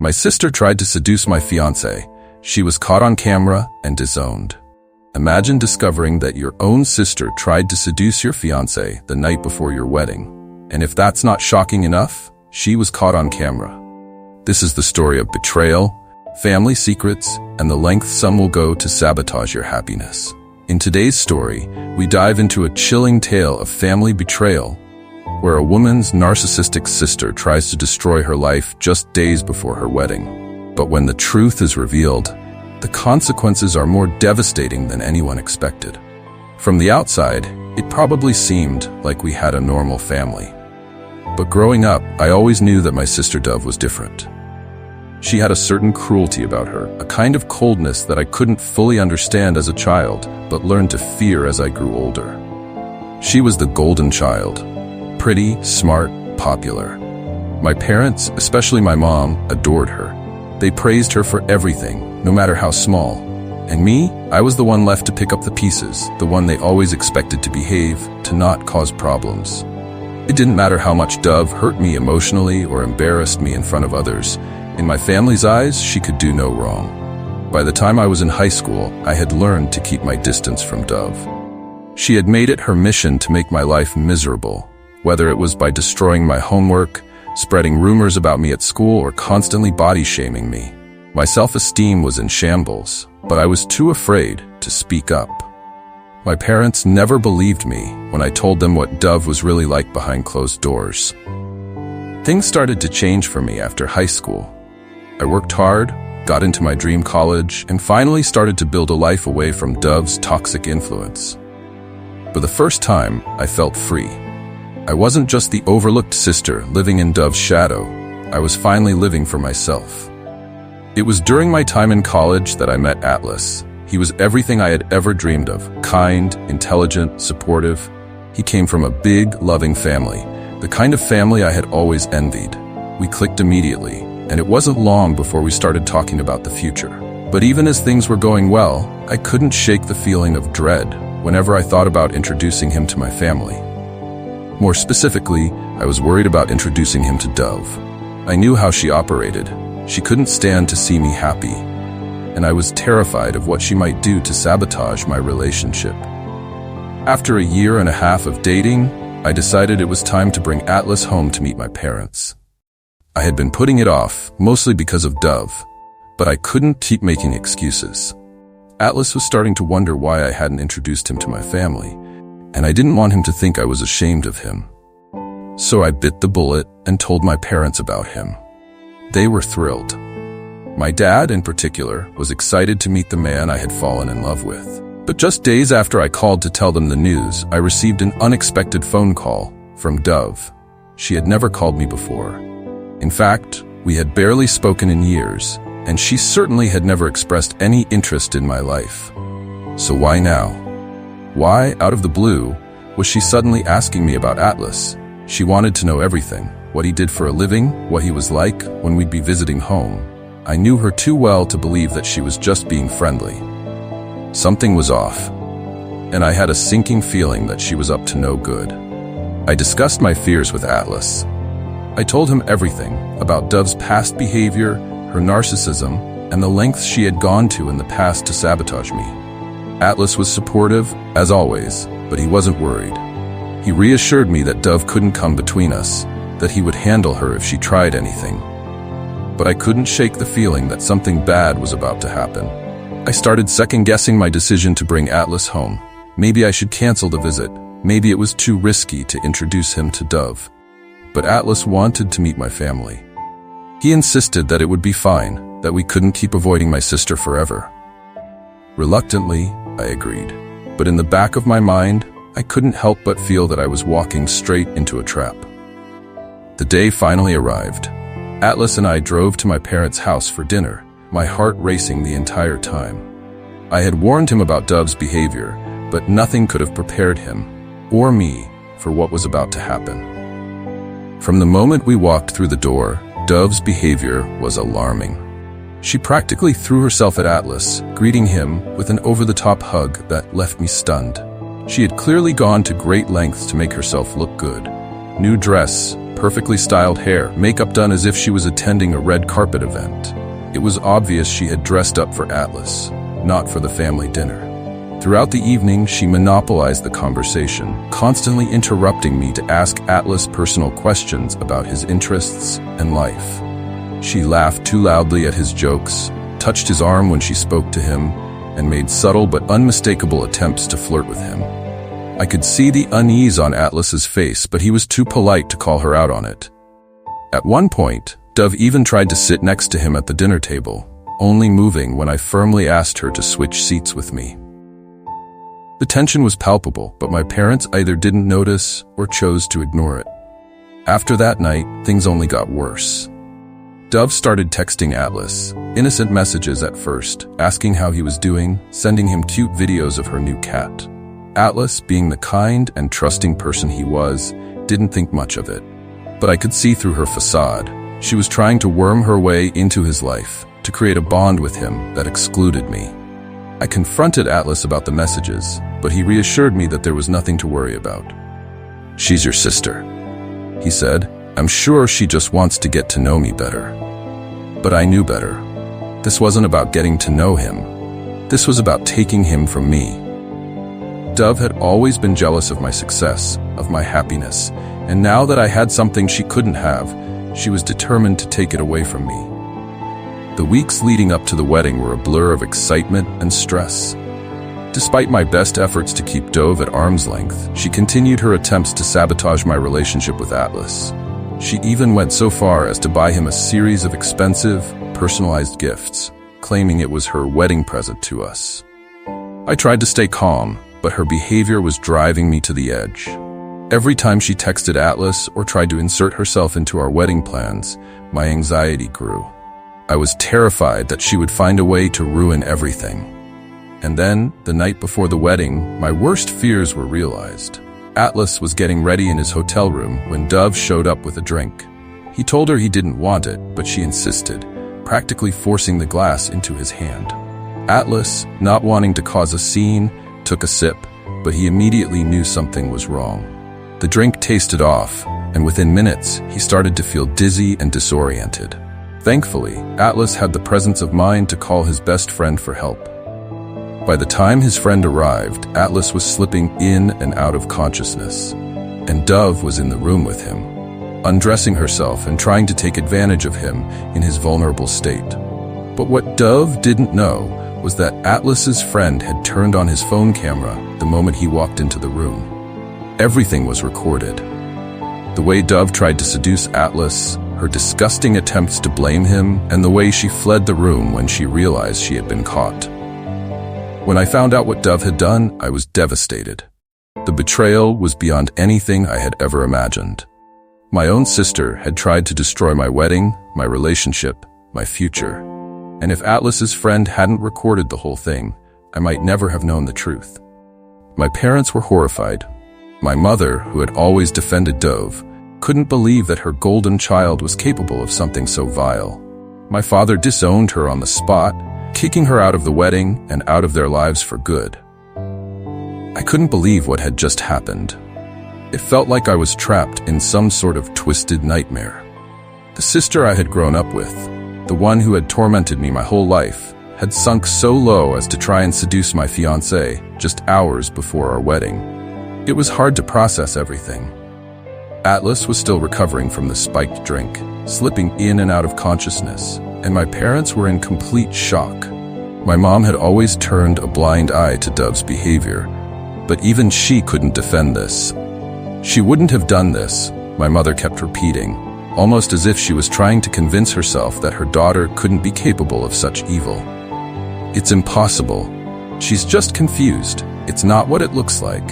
My sister tried to seduce my fiancé. She was caught on camera and disowned. Imagine discovering that your own sister tried to seduce your fiancé the night before your wedding. And if that's not shocking enough, she was caught on camera. This is the story of betrayal, family secrets, and the lengths some will go to sabotage your happiness. In today's story, we dive into a chilling tale of family betrayal, where a woman's narcissistic sister tries to destroy her life just days before her wedding. But when the truth is revealed, the consequences are more devastating than anyone expected. From the outside, it probably seemed like we had a normal family. But growing up, I always knew that my sister Dove was different. She had a certain cruelty about her, a kind of coldness that I couldn't fully understand as a child, but learned to fear as I grew older. She was the golden child. Pretty, smart, popular. My parents, especially my mom, adored her. They praised her for everything, no matter how small. And me, I was the one left to pick up the pieces, the one they always expected to behave, to not cause problems. It didn't matter how much Dove hurt me emotionally or embarrassed me in front of others. In my family's eyes, she could do no wrong. By the time I was in high school, I had learned to keep my distance from Dove. She had made it her mission to make my life miserable, whether it was by destroying my homework, spreading rumors about me at school, or constantly body-shaming me. My self-esteem was in shambles, but I was too afraid to speak up. My parents never believed me when I told them what Dove was really like behind closed doors. Things started to change for me after high school. I worked hard, got into my dream college, and finally started to build a life away from Dove's toxic influence. For the first time, I felt free. I wasn't just the overlooked sister living in Dove's shadow. I was finally living for myself. It was during my time in college that I met Atlas. He was everything I had ever dreamed of: kind, intelligent, supportive. He came from a big, loving family, the kind of family I had always envied. We clicked immediately, and it wasn't long before we started talking about the future. But even as things were going well, I couldn't shake the feeling of dread whenever I thought about introducing him to my family. More specifically, I was worried about introducing him to Dove. I knew how she operated. She couldn't stand to see me happy, and I was terrified of what she might do to sabotage my relationship. After a year and a half of dating, I decided it was time to bring Atlas home to meet my parents. I had been putting it off, mostly because of Dove, but I couldn't keep making excuses. Atlas was starting to wonder why I hadn't introduced him to my family, and I didn't want him to think I was ashamed of him. So I bit the bullet and told my parents about him. They were thrilled. My dad, in particular, was excited to meet the man I had fallen in love with. But just days after I called to tell them the news, I received an unexpected phone call from Dove. She had never called me before. In fact, we had barely spoken in years, and she certainly had never expressed any interest in my life. So why now? Why, out of the blue, was she suddenly asking me about Atlas? She wanted to know everything: what he did for a living, what he was like when we'd be visiting home. I knew her too well to believe that she was just being friendly. Something was off, and I had a sinking feeling that she was up to no good. I discussed my fears with Atlas. I told him everything about Dove's past behavior, her narcissism, and the lengths she had gone to in the past to sabotage me. Atlas was supportive, as always, but he wasn't worried. He reassured me that Dove couldn't come between us, that he would handle her if she tried anything. But I couldn't shake the feeling that something bad was about to happen. I started second-guessing my decision to bring Atlas home. Maybe I should cancel the visit. Maybe it was too risky to introduce him to Dove. But Atlas wanted to meet my family. He insisted that it would be fine, that we couldn't keep avoiding my sister forever. Reluctantly, I agreed. But in the back of my mind, I couldn't help but feel that I was walking straight into a trap. The day finally arrived. Atlas and I drove to my parents' house for dinner, my heart racing the entire time. I had warned him about Dove's behavior, but nothing could have prepared him, or me, for what was about to happen. From the moment we walked through the door, Dove's behavior was alarming. She practically threw herself at Atlas, greeting him with an over-the-top hug that left me stunned. She had clearly gone to great lengths to make herself look good. New dress, perfectly styled hair, makeup done as if she was attending a red carpet event. It was obvious she had dressed up for Atlas, not for the family dinner. Throughout the evening, she monopolized the conversation, constantly interrupting me to ask Atlas personal questions about his interests and life. She laughed too loudly at his jokes, touched his arm when she spoke to him, and made subtle but unmistakable attempts to flirt with him. I could see the unease on Atlas's face, but he was too polite to call her out on it. At one point, Dove even tried to sit next to him at the dinner table, only moving when I firmly asked her to switch seats with me. The tension was palpable, but my parents either didn't notice or chose to ignore it. After that night, things only got worse. Dove started texting Atlas, innocent messages at first, asking how he was doing, sending him cute videos of her new cat. Atlas, being the kind and trusting person he was, didn't think much of it. But I could see through her facade. She was trying to worm her way into his life, to create a bond with him that excluded me. I confronted Atlas about the messages, but he reassured me that there was nothing to worry about. "She's your sister," he said. "I'm sure she just wants to get to know me better." But I knew better. This wasn't about getting to know him. This was about taking him from me. Dove had always been jealous of my success, of my happiness, and now that I had something she couldn't have, she was determined to take it away from me. The weeks leading up to the wedding were a blur of excitement and stress. Despite my best efforts to keep Dove at arm's length, she continued her attempts to sabotage my relationship with Atlas. She even went so far as to buy him a series of expensive, personalized gifts, claiming it was her wedding present to us. I tried to stay calm, but her behavior was driving me to the edge. Every time she texted Atlas or tried to insert herself into our wedding plans, my anxiety grew. I was terrified that she would find a way to ruin everything. And then, the night before the wedding, my worst fears were realized. Atlas was getting ready in his hotel room when Dove showed up with a drink. He told her he didn't want it, but she insisted, practically forcing the glass into his hand. Atlas, not wanting to cause a scene, took a sip, but he immediately knew something was wrong. The drink tasted off, and within minutes, he started to feel dizzy and disoriented. Thankfully, Atlas had the presence of mind to call his best friend for help. By the time his friend arrived, Atlas was slipping in and out of consciousness, and Dove was in the room with him, undressing herself and trying to take advantage of him in his vulnerable state. But what Dove didn't know was that Atlas's friend had turned on his phone camera the moment he walked into the room. Everything was recorded. The way Dove tried to seduce Atlas, her disgusting attempts to blame him, and the way she fled the room when she realized she had been caught. When I found out what Dove had done, I was devastated. The betrayal was beyond anything I had ever imagined. My own sister had tried to destroy my wedding, my relationship, my future. And if Atlas's friend hadn't recorded the whole thing, I might never have known the truth. My parents were horrified. My mother, who had always defended Dove, couldn't believe that her golden child was capable of something so vile. My father disowned her on the spot, kicking her out of the wedding and out of their lives for good. I couldn't believe what had just happened. It felt like I was trapped in some sort of twisted nightmare. The sister I had grown up with, the one who had tormented me my whole life, had sunk so low as to try and seduce my fiancé just hours before our wedding. It was hard to process everything. Atlas was still recovering from the spiked drink, slipping in and out of consciousness, and my parents were in complete shock. My mom had always turned a blind eye to Dove's behavior, but even she couldn't defend this. She wouldn't have done this, my mother kept repeating, almost as if she was trying to convince herself that her daughter couldn't be capable of such evil. It's impossible. She's just confused. It's not what it looks like.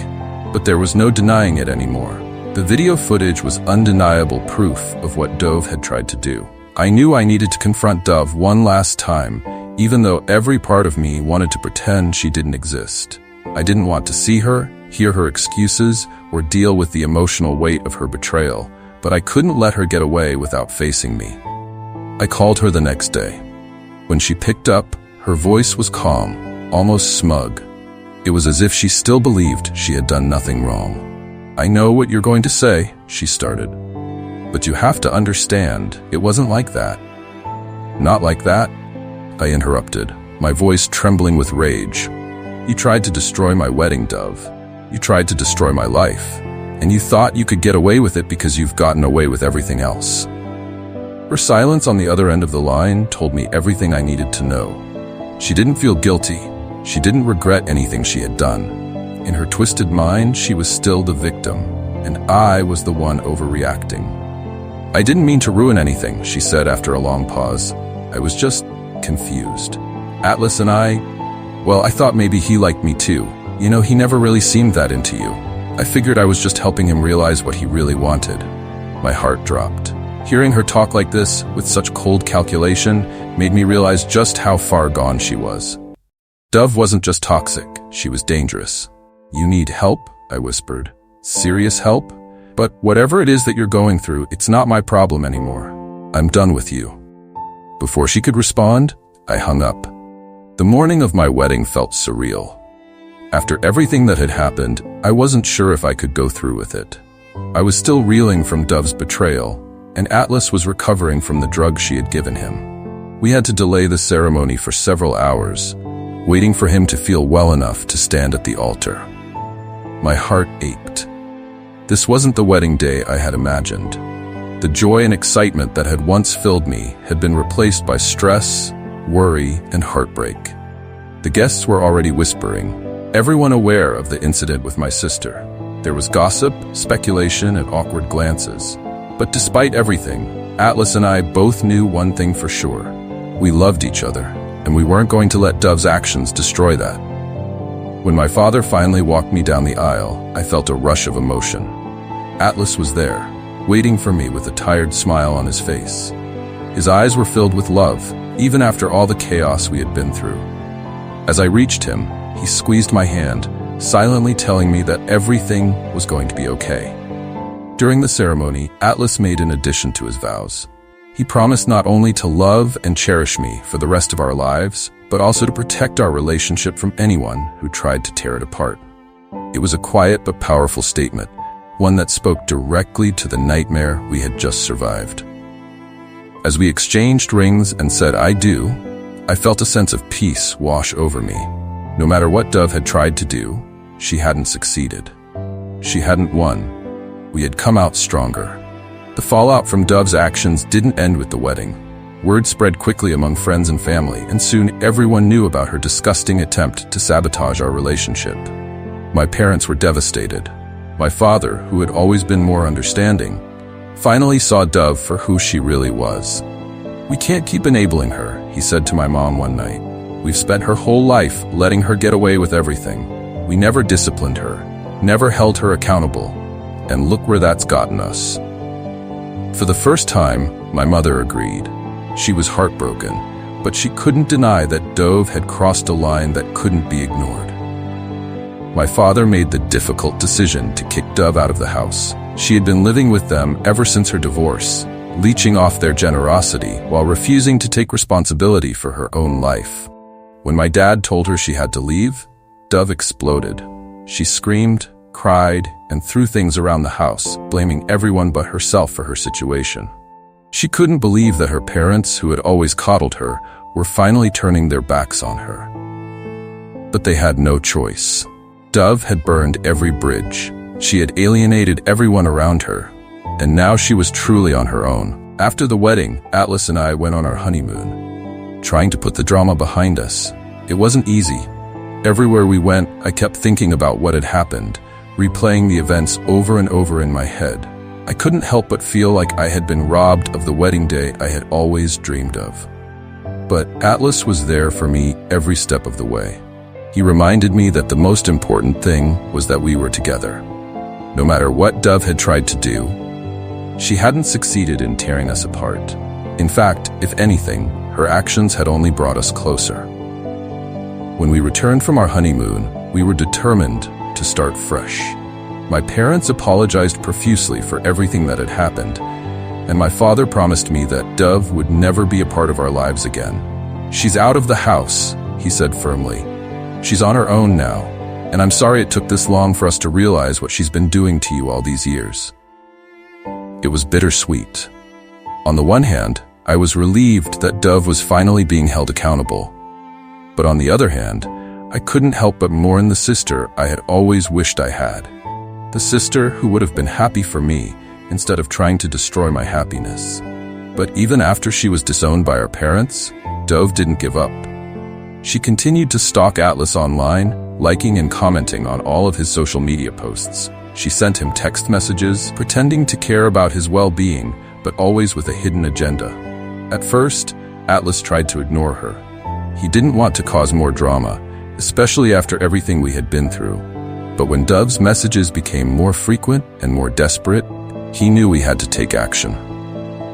But there was no denying it anymore. The video footage was undeniable proof of what Dove had tried to do. I knew I needed to confront Dove one last time, even though every part of me wanted to pretend she didn't exist. I didn't want to see her, hear her excuses, or deal with the emotional weight of her betrayal, but I couldn't let her get away without facing me. I called her the next day. When she picked up, her voice was calm, almost smug. It was as if she still believed she had done nothing wrong. "I know what you're going to say," she started. But you have to understand, it wasn't like that. Not like that? I interrupted, my voice trembling with rage. You tried to destroy my wedding, Dove. You tried to destroy my life. And you thought you could get away with it because you've gotten away with everything else. Her silence on the other end of the line told me everything I needed to know. She didn't feel guilty. She didn't regret anything she had done. In her twisted mind, she was still the victim, and I was the one overreacting. I didn't mean to ruin anything, she said after a long pause. I was just confused. Atlas and I thought maybe he liked me too. You know, he never really seemed that into you. I figured I was just helping him realize what he really wanted. My heart dropped. Hearing her talk like this, with such cold calculation, made me realize just how far gone she was. Dove wasn't just toxic, she was dangerous. You need help? I whispered. Serious help? But whatever it is that you're going through, it's not my problem anymore. I'm done with you. Before she could respond, I hung up. The morning of my wedding felt surreal. After everything that had happened, I wasn't sure if I could go through with it. I was still reeling from Dove's betrayal, and Atlas was recovering from the drugs she had given him. We had to delay the ceremony for several hours, waiting for him to feel well enough to stand at the altar. My heart ached. This wasn't the wedding day I had imagined. The joy and excitement that had once filled me had been replaced by stress, worry, and heartbreak. The guests were already whispering, everyone aware of the incident with my sister. There was gossip, speculation, and awkward glances. But despite everything, Atlas and I both knew one thing for sure. We loved each other, and we weren't going to let Dove's actions destroy that. When my father finally walked me down the aisle, I felt a rush of emotion. Atlas was there, waiting for me with a tired smile on his face. His eyes were filled with love, even after all the chaos we had been through. As I reached him, he squeezed my hand, silently telling me that everything was going to be okay. During the ceremony, Atlas made an addition to his vows. He promised not only to love and cherish me for the rest of our lives, but also to protect our relationship from anyone who tried to tear it apart. It was a quiet but powerful statement, one that spoke directly to the nightmare we had just survived. As we exchanged rings and said "I do," I felt a sense of peace wash over me. No matter what Dove had tried to do, she hadn't succeeded. She hadn't won. We had come out stronger. The fallout from Dove's actions didn't end with the wedding. Word spread quickly among friends and family, and soon everyone knew about her disgusting attempt to sabotage our relationship. My parents were devastated. My father, who had always been more understanding, finally saw Dove for who she really was. "We can't keep enabling her," he said to my mom one night. "We've spent her whole life letting her get away with everything. We never disciplined her, never held her accountable, and look where that's gotten us." For the first time, my mother agreed. She was heartbroken, but she couldn't deny that Dove had crossed a line that couldn't be ignored. My father made the difficult decision to kick Dove out of the house. She had been living with them ever since her divorce, leeching off their generosity while refusing to take responsibility for her own life. When my dad told her she had to leave, Dove exploded. She screamed, cried, and threw things around the house, blaming everyone but herself for her situation. She couldn't believe that her parents, who had always coddled her, were finally turning their backs on her. But they had no choice. Dove had burned every bridge. She had alienated everyone around her, and now she was truly on her own. After the wedding, Atlas and I went on our honeymoon, trying to put the drama behind us. It wasn't easy. Everywhere we went, I kept thinking about what had happened, replaying the events over and over in my head. I couldn't help but feel like I had been robbed of the wedding day I had always dreamed of. But Atlas was there for me every step of the way. He reminded me that the most important thing was that we were together. No matter what Dove had tried to do, she hadn't succeeded in tearing us apart. In fact, if anything, her actions had only brought us closer. When we returned from our honeymoon, we were determined to start fresh. My parents apologized profusely for everything that had happened, and my father promised me that Dove would never be a part of our lives again. "She's out of the house," he said firmly. "She's on her own now, and I'm sorry it took this long for us to realize what she's been doing to you all these years." It was bittersweet. On the one hand, I was relieved that Dove was finally being held accountable. But on the other hand, I couldn't help but mourn the sister I had always wished I had. The sister who would have been happy for me instead of trying to destroy my happiness. But even after she was disowned by our parents, Dove didn't give up. She continued to stalk Atlas online, liking and commenting on all of his social media posts. She sent him text messages, pretending to care about his well-being, but always with a hidden agenda. At first, Atlas tried to ignore her. He didn't want to cause more drama, especially after everything we had been through. But when Dove's messages became more frequent and more desperate, he knew we had to take action.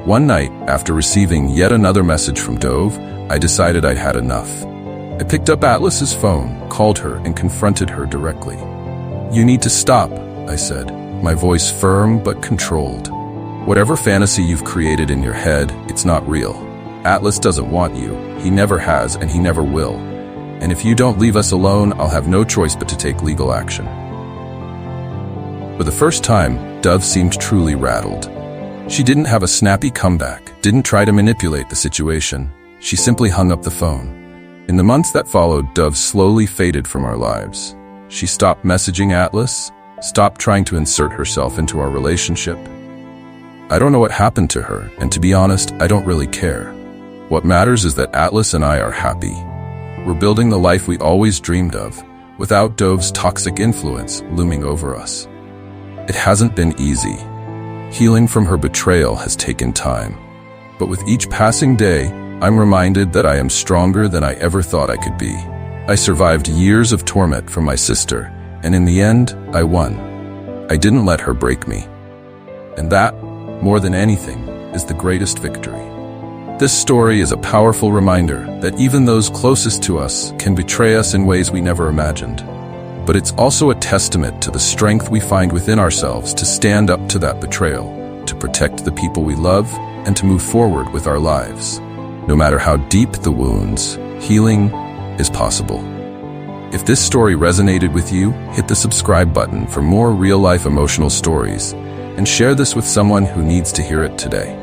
One night, after receiving yet another message from Dove, I decided I'd had enough. I picked up Atlas's phone, called her, and confronted her directly. "You need to stop," I said, my voice firm but controlled. "Whatever fantasy you've created in your head, it's not real. Atlas doesn't want you. He never has, and he never will. And if you don't leave us alone, I'll have no choice but to take legal action." For the first time, Dove seemed truly rattled. She didn't have a snappy comeback, didn't try to manipulate the situation. She simply hung up the phone. In the months that followed, Dove slowly faded from our lives. She stopped messaging Atlas, stopped trying to insert herself into our relationship. I don't know what happened to her, and to be honest, I don't really care. What matters is that Atlas and I are happy. We're building the life we always dreamed of, without Dove's toxic influence looming over us. It hasn't been easy. Healing from her betrayal has taken time. But with each passing day, I'm reminded that I am stronger than I ever thought I could be. I survived years of torment from my sister, and in the end, I won. I didn't let her break me. And that, more than anything, is the greatest victory. This story is a powerful reminder that even those closest to us can betray us in ways we never imagined. But it's also a testament to the strength we find within ourselves to stand up to that betrayal, to protect the people we love, and to move forward with our lives. No matter how deep the wounds, healing is possible. If this story resonated with you, hit the subscribe button for more real-life emotional stories, and share this with someone who needs to hear it today.